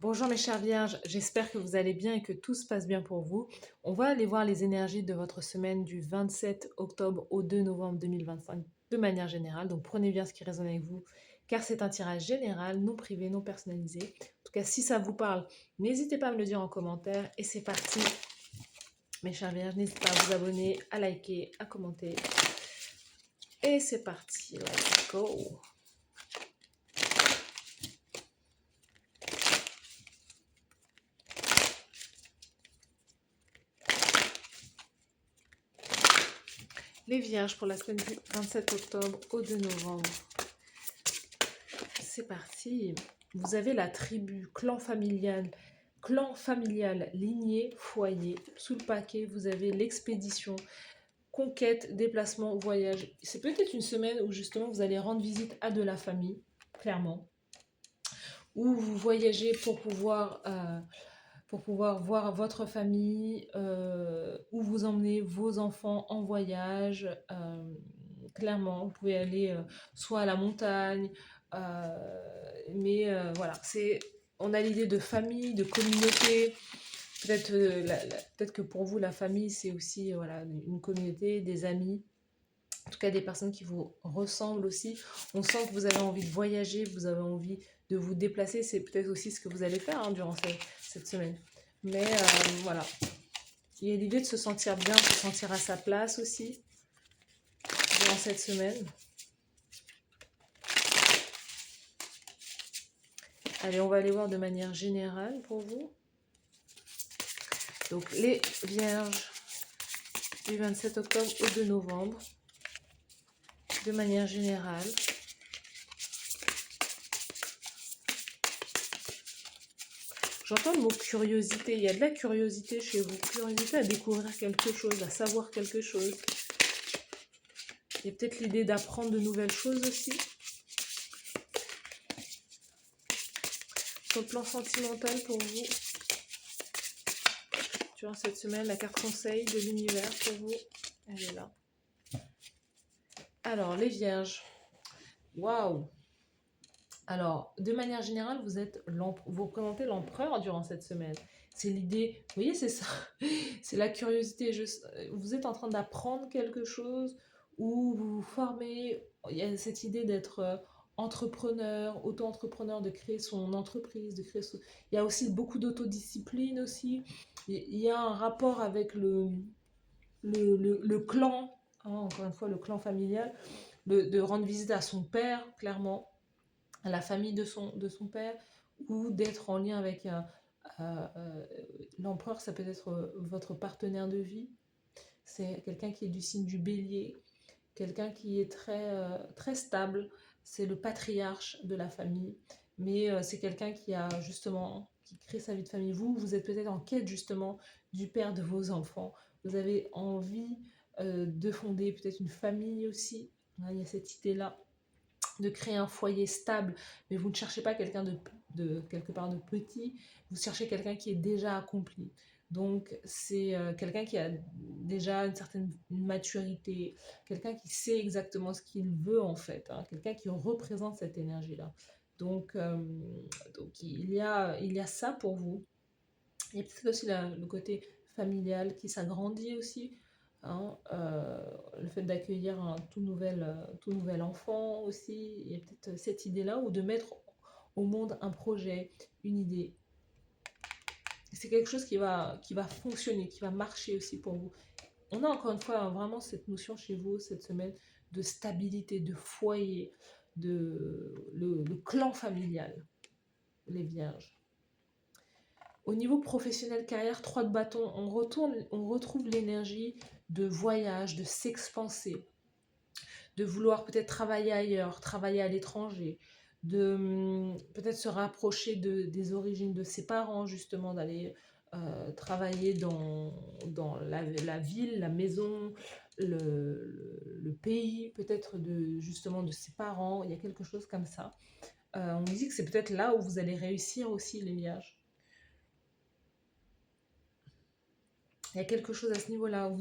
Bonjour mes chers vierges, j'espère que vous allez bien et que tout se passe bien pour vous. On va aller voir les énergies de votre semaine du 27 octobre au 2 novembre 2025 de manière générale. Donc prenez bien ce qui résonne avec vous car c'est un tirage général, non privé, non personnalisé. En tout cas, si ça vous parle, n'hésitez pas à me le dire en commentaire et c'est parti. Mes chers vierges, n'hésitez pas à vous abonner, à liker, à commenter. Et c'est parti, let's go! Les vierges pour la semaine du 27 octobre au 2 novembre. C'est parti. Vous avez la tribu, clan familial, lignée, foyer. Sous le paquet, vous avez l'expédition, conquête, déplacement, voyage. C'est peut-être une semaine où justement vous allez rendre visite à de la famille, clairement. Ou vous voyagez pour pouvoir voir votre famille, ou vous emmener vos enfants en voyage. Clairement, vous pouvez aller soit à la montagne, mais voilà, on a l'idée de famille, de communauté. Peut-être que pour vous, la famille, c'est aussi voilà, une communauté, des amis, en tout cas des personnes qui vous ressemblent aussi. On sent que vous avez envie de voyager, vous avez envie de vous déplacer. C'est peut-être aussi ce que vous allez faire durant cette semaine. Mais voilà, il y a l'idée de se sentir bien, de se sentir à sa place aussi durant cette semaine. Allez, on va aller voir de manière générale pour vous. Donc, les vierges du 27 octobre au 2 novembre, de manière générale. J'entends le mot curiosité. Il y a de la curiosité chez vous. Curiosité à découvrir quelque chose, à savoir quelque chose. Il y a peut-être l'idée d'apprendre de nouvelles choses aussi. Sur le plan sentimental pour vous, durant cette semaine, la carte conseil de l'univers pour vous, elle est là. Alors, les vierges. Waouh! Alors, de manière générale, vous représentez l'empereur durant cette semaine. C'est l'idée, vous voyez, c'est ça. C'est la curiosité. Vous êtes en train d'apprendre quelque chose ou vous vous formez. Il y a cette idée d'être entrepreneur, auto-entrepreneur, de créer son entreprise, il y a aussi beaucoup d'autodiscipline aussi. Il y a un rapport avec le clan, hein, encore une fois, le clan familial, de rendre visite à son père, clairement à la famille de son père, ou d'être en lien avec l'empereur. Ça peut être votre partenaire de vie. C'est quelqu'un qui est du signe du bélier, quelqu'un qui est très stable. C'est le patriarche de la famille, mais c'est quelqu'un qui crée sa vie de famille. Vous êtes peut-être en quête justement du père de vos enfants. Vous avez envie de fonder peut-être une famille aussi. Il y a cette idée-là de créer un foyer stable, mais vous ne cherchez pas quelqu'un de quelque part de petit, vous cherchez quelqu'un qui est déjà accompli. Donc c'est quelqu'un qui a déjà une certaine maturité, quelqu'un qui sait exactement ce qu'il veut en fait, hein, quelqu'un qui représente cette énergie-là. Donc il y a ça pour vous. Il y a peut-être aussi le côté familial qui s'agrandit aussi. Hein, le fait d'accueillir un tout nouvel enfant aussi, il y a peut-être cette idée-là, ou de mettre au monde un projet, une idée. C'est quelque chose qui va fonctionner, qui va marcher aussi pour vous. On a encore une fois vraiment cette notion chez vous cette semaine de stabilité, de foyer, le clan familial, les vierges. Au niveau professionnel, carrière, 3 de bâton, on retrouve l'énergie de voyage, de s'expanser, de vouloir peut-être travailler ailleurs, travailler à l'étranger, de peut-être se rapprocher des origines de ses parents, justement, d'aller travailler dans la ville, la maison, le pays, peut-être justement de ses parents. Il y a quelque chose comme ça. On dit que c'est peut-être là où vous allez réussir aussi, les vierges. Il y a quelque chose à ce niveau-là.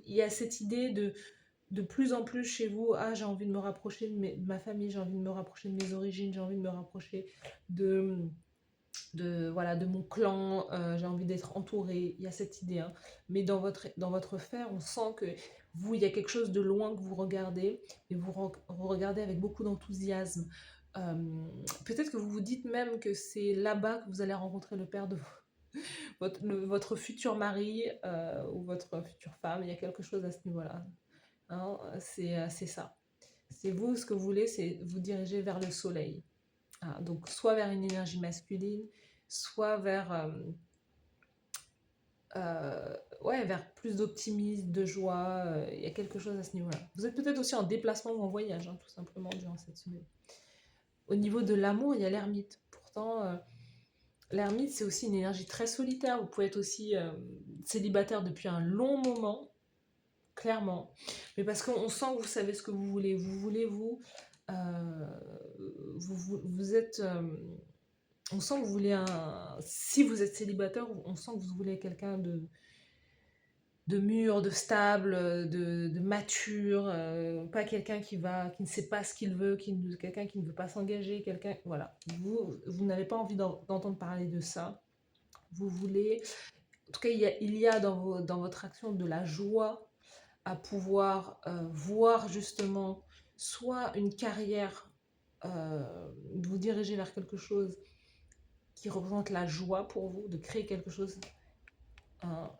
Il y a cette idée de plus en plus chez vous, j'ai envie de me rapprocher de ma famille, j'ai envie de me rapprocher de mes origines, j'ai envie de me rapprocher de voilà, de mon clan, j'ai envie d'être entourée, il y a cette idée, hein. Mais dans votre faire, on sent que vous, il y a quelque chose de loin que vous regardez, et vous regardez avec beaucoup d'enthousiasme. Peut-être que vous vous dites même que c'est là-bas que vous allez rencontrer le père de votre futur mari ou votre future femme. Il y a quelque chose à ce niveau-là, hein. C'est ça. C'est vous, ce que vous voulez, c'est vous diriger vers le soleil. Ah, donc soit vers une énergie masculine, soit ouais, vers plus d'optimisme, de joie. Il y a quelque chose à ce niveau-là. Vous êtes peut-être aussi en déplacement ou en voyage, hein, tout simplement, durant cette semaine. Au niveau de l'amour, il y a l'ermite. Pourtant, l'ermite, c'est aussi une énergie très solitaire. Vous pouvez être aussi célibataire depuis un long moment, clairement. Mais parce qu'on sent que vous savez ce que vous voulez. Vous voulez, vous êtes... on sent que vous voulez un... Si vous êtes célibataire, on sent que vous voulez quelqu'un de mûr, de stable, de mature, pas quelqu'un qui ne sait pas ce qu'il veut, quelqu'un qui ne veut pas s'engager, quelqu'un... Voilà. Vous n'avez pas envie d'entendre parler de ça. Vous voulez... En tout cas, il y a dans votre action de la joie à pouvoir voir justement soit une carrière, vous diriger vers quelque chose qui représente la joie pour vous, de créer quelque chose,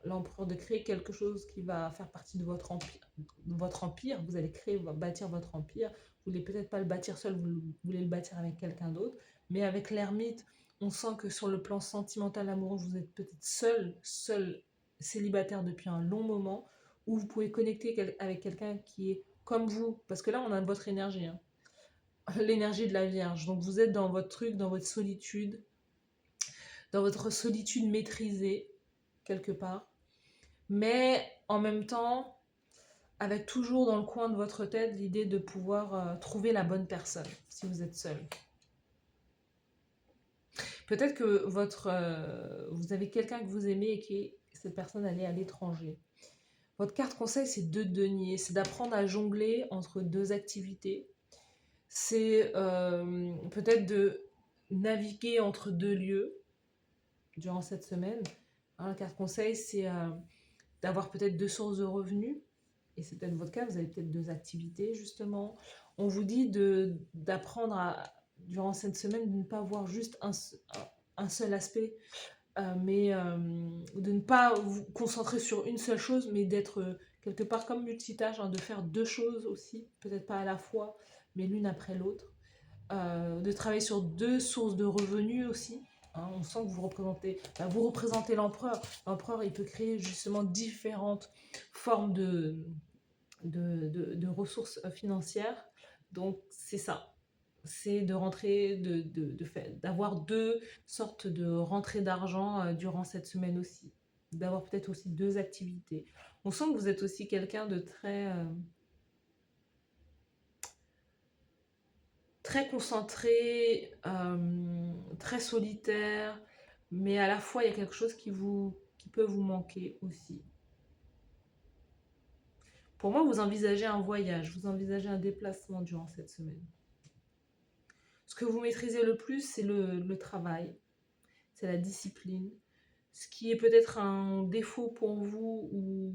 l'empereur, de créer quelque chose qui va faire partie de votre empire. Vous allez bâtir votre empire. Vous voulez peut-être pas le bâtir seul, vous voulez le bâtir avec quelqu'un d'autre. Mais avec l'ermite, on sent que sur le plan sentimental, amoureux, vous êtes peut-être seul, célibataire depuis un long moment, où vous pouvez connecter avec quelqu'un qui est comme vous. Parce que là, on a votre énergie, hein. L'énergie de la Vierge. Donc vous êtes dans votre truc, dans votre solitude maîtrisée, quelque part. Mais en même temps, avec toujours dans le coin de votre tête l'idée de pouvoir trouver la bonne personne, si vous êtes seul. Peut-être que vous avez quelqu'un que vous aimez et que cette personne elle est à l'étranger. Votre carte conseil, c'est 2 deniers. C'est d'apprendre à jongler entre 2 activités. C'est peut-être de naviguer entre 2 lieux durant cette semaine. Alors, la carte conseil, c'est d'avoir peut-être 2 sources de revenus. Et c'est peut-être votre cas, vous avez peut-être 2 activités, justement. On vous dit d'apprendre durant cette semaine, de ne pas voir juste un seul aspect, mais de ne pas vous concentrer sur une seule chose, mais d'être quelque part comme multitâche, hein, de faire 2 choses aussi, peut-être pas à la fois, mais l'une après l'autre. De travailler sur 2 sources de revenus aussi. Hein, on sent que vous représentez l'empereur. L'empereur, il peut créer justement différentes formes de ressources financières. Donc, c'est ça. C'est de rentrer, d'avoir 2 sortes de rentrées d'argent durant cette semaine aussi. D'avoir peut-être aussi 2 activités. On sent que vous êtes aussi quelqu'un de très concentré, très solitaire, mais à la fois il y a quelque chose qui peut vous manquer aussi. Pour moi, vous envisagez un voyage, vous envisagez un déplacement durant cette semaine. Ce que vous maîtrisez le plus, c'est le travail, c'est la discipline. Ce qui est peut-être un défaut pour vous ou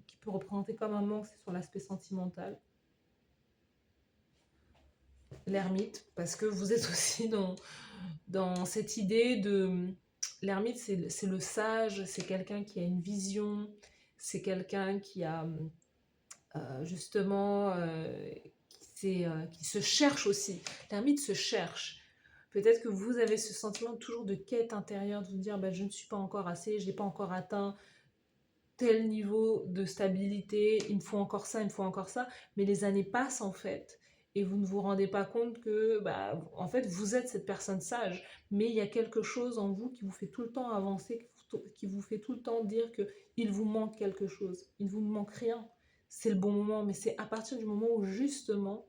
qui peut représenter comme un manque, c'est sur l'aspect sentimental. L'ermite, parce que vous êtes aussi dans cette idée de... L'ermite, c'est le sage, c'est quelqu'un qui a une vision, c'est quelqu'un qui a justement... qui se cherche aussi. L'ermite se cherche. Peut-être que vous avez ce sentiment toujours de quête intérieure, de vous dire bah, je ne suis pas encore assez, je n'ai pas encore atteint tel niveau de stabilité, il me faut encore ça, il me faut encore ça. Mais les années passent en fait. Et vous ne vous rendez pas compte que, bah, en fait, vous êtes cette personne sage. Mais il y a quelque chose en vous qui vous fait tout le temps avancer, qui vous fait tout le temps dire qu'il vous manque quelque chose. Il ne vous manque rien. C'est le bon moment. Mais c'est à partir du moment où, justement,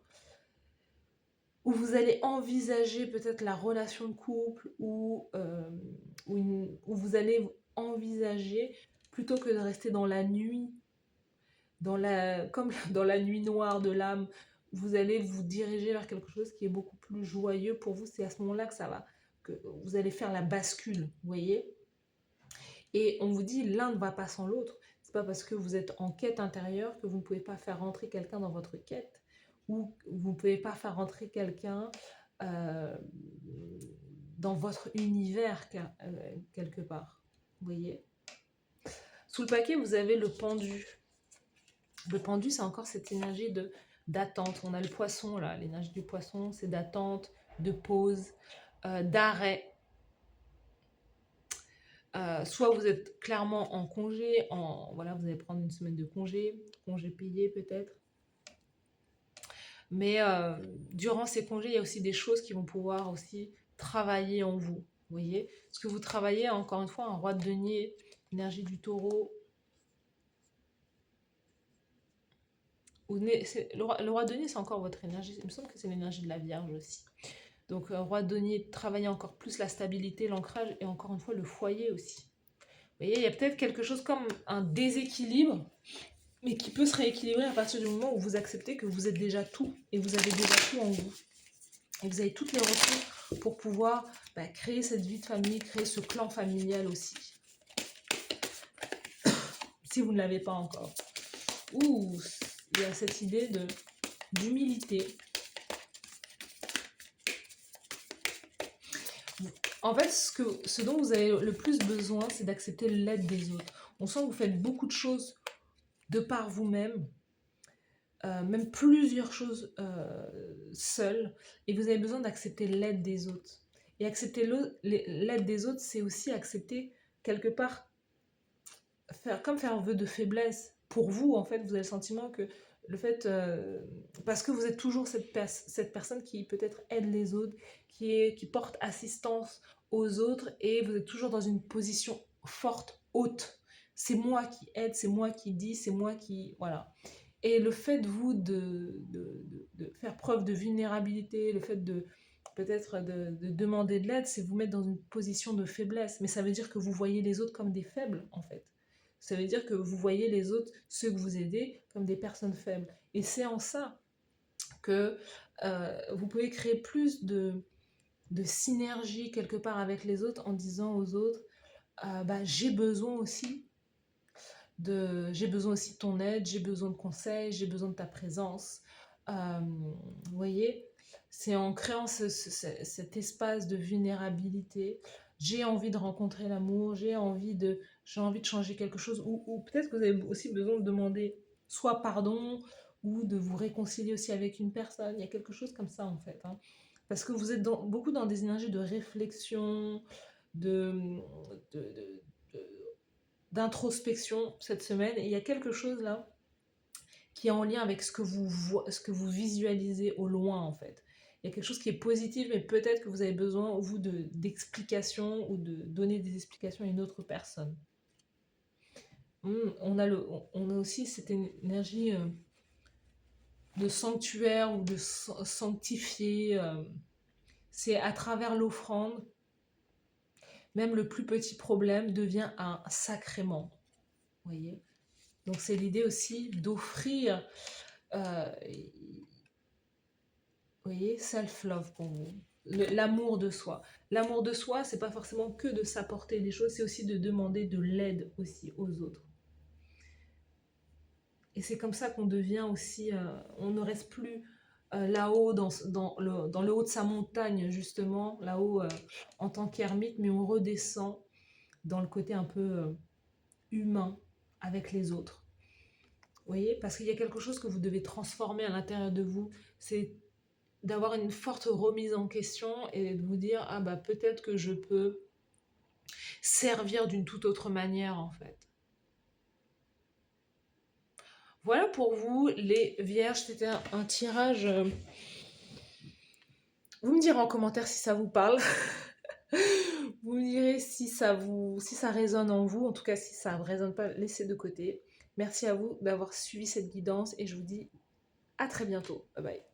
où vous allez envisager peut-être la relation de couple, où vous allez envisager, plutôt que de rester dans la nuit, comme dans la nuit noire de l'âme, vous allez vous diriger vers quelque chose qui est beaucoup plus joyeux pour vous. C'est à ce moment-là que ça va que vous allez faire la bascule, vous voyez. Et on vous dit l'un ne va pas sans l'autre. C'est pas parce que vous êtes en quête intérieure que vous ne pouvez pas faire rentrer quelqu'un dans votre quête, ou vous ne pouvez pas faire rentrer quelqu'un euh, dans votre univers quelque part. Vous voyez. Sous le paquet, vous avez le pendu. Le pendu, c'est encore cette énergie d'attente. On a le poisson là, l'énergie du poisson, c'est d'attente, de pause, d'arrêt. Soit vous êtes clairement en congé, voilà, vous allez prendre une semaine de congé payé peut-être. Mais durant ces congés, il y a aussi des choses qui vont pouvoir aussi travailler en vous. Vous voyez, ce que vous travaillez, encore une fois, un roi de denier, énergie du taureau. Le roi de denier, c'est encore votre énergie. Il me semble que c'est l'énergie de la Vierge aussi. Donc, roi de denier, travailler encore plus la stabilité, l'ancrage et encore une fois le foyer aussi. Vous voyez, il y a peut-être quelque chose comme un déséquilibre, mais qui peut se rééquilibrer à partir du moment où vous acceptez que vous êtes déjà tout et vous avez déjà tout en vous. Et vous avez toutes les ressources pour pouvoir créer cette vie de famille, créer ce clan familial aussi. Si vous ne l'avez pas encore. Ou il y a cette idée d'humilité. En fait, ce dont vous avez le plus besoin, c'est d'accepter l'aide des autres. On sent que vous faites beaucoup de choses de par vous-même, même plusieurs choses seules, et vous avez besoin d'accepter l'aide des autres. Et accepter l'aide des autres, c'est aussi accepter quelque part, faire vœu de faiblesse. Pour vous, en fait, vous avez le sentiment que le fait, parce que vous êtes toujours cette personne qui peut-être aide les autres, qui porte assistance aux autres, et vous êtes toujours dans une position forte, haute. C'est moi qui aide, c'est moi qui dis, c'est moi qui... Voilà. Et le fait, vous, de faire preuve de vulnérabilité, le fait de peut-être de demander de l'aide, c'est vous mettre dans une position de faiblesse. Mais ça veut dire que vous voyez les autres comme des faibles, en fait. Ça veut dire que vous voyez les autres, ceux que vous aidez, comme des personnes faibles. Et c'est en ça que vous pouvez créer plus de synergie quelque part avec les autres en disant aux autres, j'ai besoin aussi de ton aide, j'ai besoin de conseils, j'ai besoin de ta présence. Vous voyez, c'est en créant cet espace de vulnérabilité. J'ai envie de rencontrer l'amour, j'ai envie de changer quelque chose, ou peut-être que vous avez aussi besoin de demander soit pardon, ou de vous réconcilier aussi avec une personne. Il y a quelque chose comme ça en fait. Hein. Parce que vous êtes beaucoup dans des énergies de réflexion, de, de, d'introspection cette semaine, et il y a quelque chose là qui est en lien avec ce que vous visualisez au loin en fait. Il y a quelque chose qui est positif, mais peut-être que vous avez besoin, vous, d'explications ou de donner des explications à une autre personne. On a aussi cette énergie de sanctuaire ou de sanctifier. C'est à travers l'offrande, même le plus petit problème devient un sacrement. Vous voyez ? Donc c'est l'idée aussi d'offrir, vous voyez, self-love pour vous. L'amour de soi. L'amour de soi, c'est pas forcément que de s'apporter des choses, c'est aussi de demander de l'aide aussi aux autres. Et c'est comme ça qu'on devient aussi, on ne reste plus là-haut, dans le haut de sa montagne, justement, là-haut en tant qu'ermite, mais on redescend dans le côté un peu humain avec les autres. Vous voyez, parce qu'il y a quelque chose que vous devez transformer à l'intérieur de vous, c'est d'avoir une forte remise en question et de vous dire, peut-être que je peux servir d'une toute autre manière en fait. Voilà pour vous les vierges, c'était un tirage. Vous me direz en commentaire si ça vous parle. Vous me direz si ça résonne en vous. En tout cas, si ça ne résonne pas, laissez de côté. Merci à vous d'avoir suivi cette guidance et je vous dis à très bientôt. Bye bye.